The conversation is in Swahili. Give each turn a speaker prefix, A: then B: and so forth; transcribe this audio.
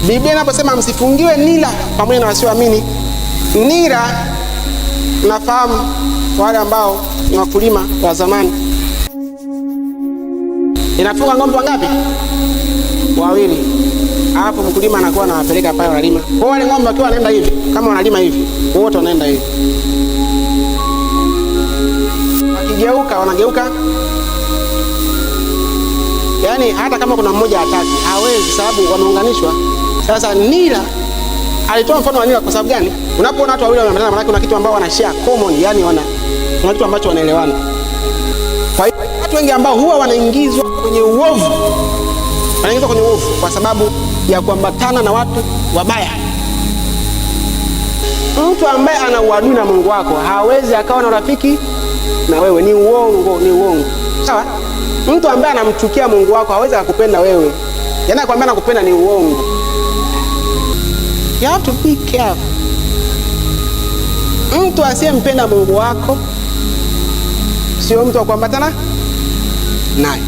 A: Biblia inaposema msifungiwe nira pamoja na wasioamini, nira nafahamu wale ambao ni wakulima wa zamani, inafunga ng'ombe wangapi? Wawili. Hapo mkulima anakuwa anawapeleka pale wanalima. Kwa wale ng'ombe wakiwa wanaenda hivi, kama wanalima hivi, wote wanaenda hivi. Wakigeuka wanageuka. Yaani hata kama kuna mmoja hataki, hawezi, sababu wameunganishwa. Sasa nira, alitoa mfano wa nira kwa sababu gani? Unapoona watu wawili wameambatana, maana kuna kitu ambao wana share common, yani kuna kitu ambacho wanaelewana. Kwa hiyo watu wengi ambao huwa wanaingizwa kwenye uovu, kwa sababu ya kuambatana na watu wabaya. Mtu ambaye ana uadui na Mungu wako hawezi akawa na rafiki na wewe. Ni uongo. Sawa? Mtu ambaye anamchukia Mungu wako hawezi akakupenda wewe. Yaani akwambia anakupenda ni uongo. You have to be careful. Mtu asiyempenda Mungu wako sio mtu wa kuambatana naye.